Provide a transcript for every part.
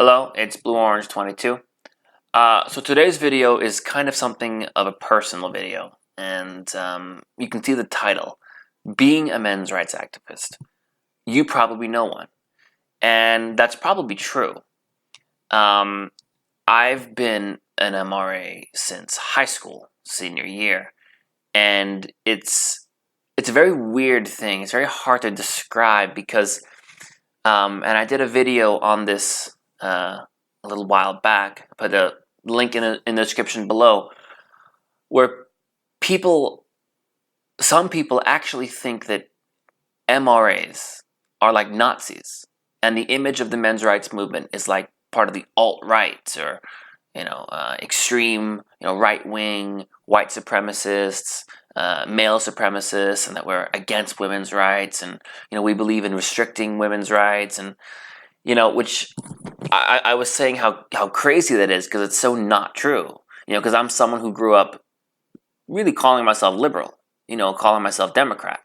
Hello, it's Blue Orange 22. So today's video is kind of something of a personal video, and you can see the title, Being a Men's Rights Activist. You probably know one, and that's probably true. I've been an MRA since high school, senior year, and it's a very weird thing. It's very hard to describe because, and I did a video on this a little while back. I put a link in the description below, where some people actually think that MRAs are like Nazis, and the image of the men's rights movement is like part of the alt-right or extreme, right-wing white supremacists, male supremacists, and that we're against women's rights, and we believe in restricting women's rights, and which I was saying how crazy that is because it's so not true. Because I'm someone who grew up really calling myself liberal, calling myself Democrat.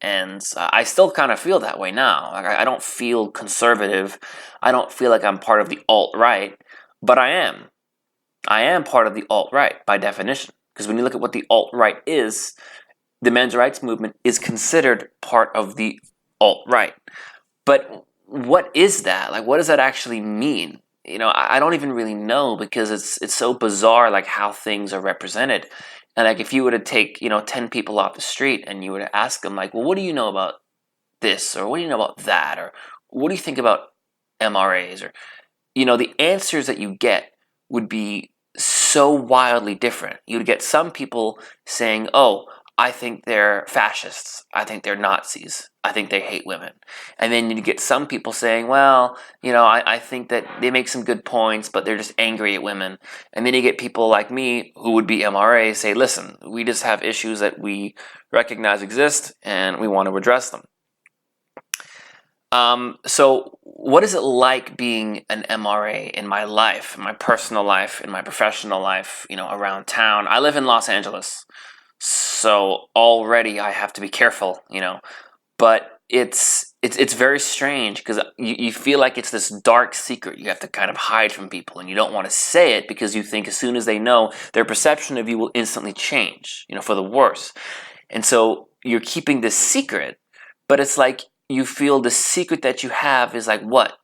And I still kind of feel that way now. Like I don't feel conservative. I don't feel like I'm part of the alt-right, but I am. I am part of the alt-right by definition. Because when you look at what the alt-right is, the men's rights movement is considered part of the alt-right. But what is that? Like, what does that actually mean? I don't even really know because it's so bizarre, like how things are represented. And like, if you were to take 10 people off the street and you were to ask them, like, well, what do you know about this, or what do you know about that, or what do you think about MRAs, or the answers that you get would be so wildly different. You'd get some people saying, oh, I think they're fascists. I think they're Nazis. I think they hate women. And then you get some people saying, well, I think that they make some good points, but they're just angry at women. And then you get people like me, who would be MRA, say, listen, we just have issues that we recognize exist, and we want to address them. So what is it like being an MRA in my life, in my personal life, in my professional life, around town? I live in Los Angeles. So already I have to be careful, but it's very strange because you feel like it's this dark secret you have to kind of hide from people, and you don't want to say it because you think as soon as they know, their perception of you will instantly change, for the worse. And so you're keeping this secret, but it's like you feel the secret that you have is like what?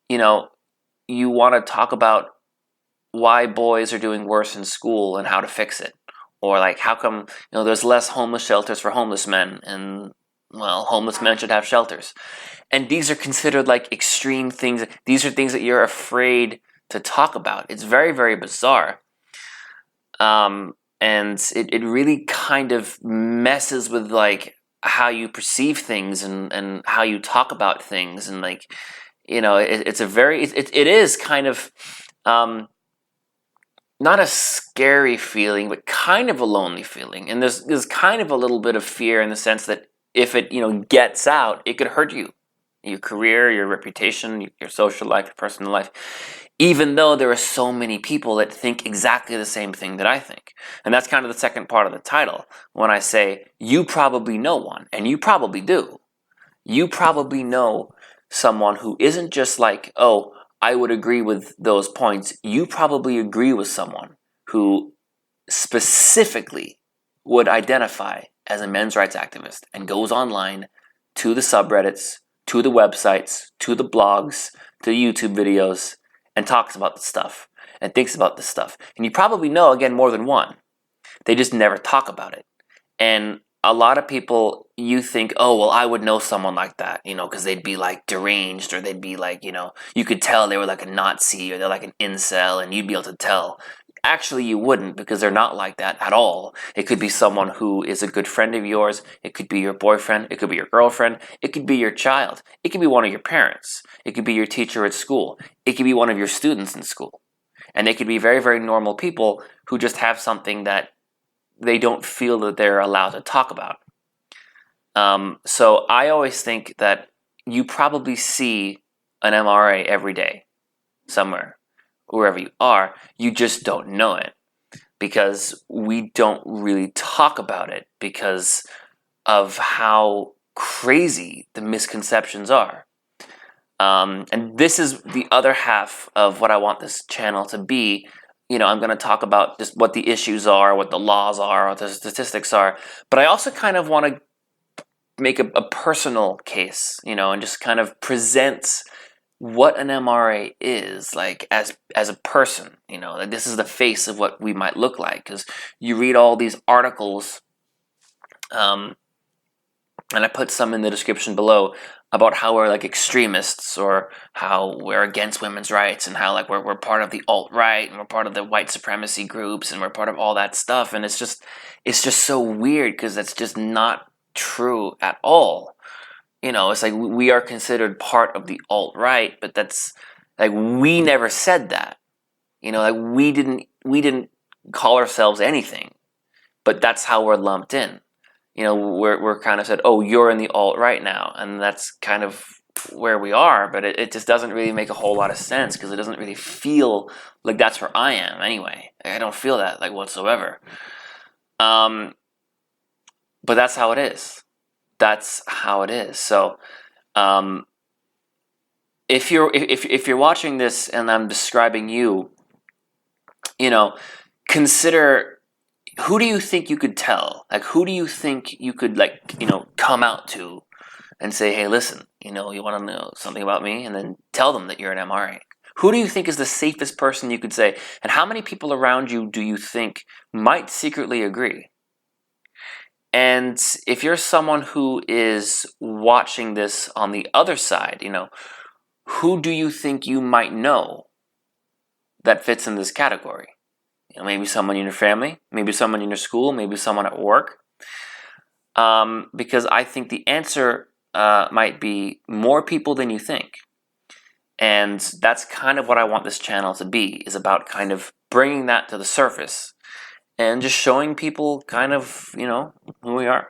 You want to talk about why boys are doing worse in school and how to fix it. Or like, how come there's less homeless shelters for homeless men, and well, homeless men should have shelters. And these are considered like extreme things. These are things that you're afraid to talk about. It's very, very bizarre. And it really kind of messes with like how you perceive things and how you talk about things, and like it's a very it is kind of not a scary feeling, but kind of a lonely feeling. And there's kind of a little bit of fear in the sense that if it gets out, it could hurt you, your career, your reputation, your social life, your personal life. Even though there are so many people that think exactly the same thing that I think. And that's kind of the second part of the title. When I say, you probably know one, and you probably do. You probably know someone who isn't just like, oh, I would agree with those points. You probably agree with someone who specifically would identify as a men's rights activist and goes online to the subreddits, to the websites, to the blogs, to the YouTube videos, and talks about the stuff and thinks about this stuff. And you probably know, again, more than one. They just never talk about it. And a lot of people, you think, oh, well, I would know someone like that, because they'd be like deranged, or they'd be like, you could tell they were like a Nazi, or they're like an incel, and you'd be able to tell. Actually, you wouldn't, because they're not like that at all. It could be someone who is a good friend of yours. It could be your boyfriend. It could be your girlfriend. It could be your child. It could be one of your parents. It could be your teacher at school. It could be one of your students in school. And they could be very, very normal people who just have something that they don't feel that they're allowed to talk about. So I always think that you probably see an MRA every day somewhere, wherever you are. You just don't know it because we don't really talk about it because of how crazy the misconceptions are. And this is the other half of what I want this channel to be. I'm going to talk about just what the issues are, what the laws are, what the statistics are. But I also kind of want to make a personal case, and just kind of present what an MRA is like as a person. Like this is the face of what we might look like, because you read all these articles, and I put some in the description below about how we're like extremists, or how we're against women's rights, and how like we're part of the alt-right, and we're part of the white supremacy groups, and we're part of all that stuff. And it's just so weird, because that's just not true at all. It's like we are considered part of the alt-right, but that's like, we never said that. Like we didn't call ourselves anything, but that's how we're lumped in. We're kind of said, oh, you're in the alt-right now, and that's kind of where we are. But it just doesn't really make a whole lot of sense, because it doesn't really feel like that's where I am anyway. I don't feel that like whatsoever. But that's how it is. That's how it is. So, if you're watching this and I'm describing you, consider, who do you think you could tell? Like, who do you think you could, like, come out to and say, hey, listen, you want to know something about me? And then tell them that you're an MRA. Who do you think is the safest person you could say? And how many people around you do you think might secretly agree? And if you're someone who is watching this on the other side, who do you think you might know that fits in this category? Maybe someone in your family, maybe someone in your school, maybe someone at work. Because I think the answer might be more people than you think. And that's kind of what I want this channel to be, is about kind of bringing that to the surface and just showing people kind of, who we are.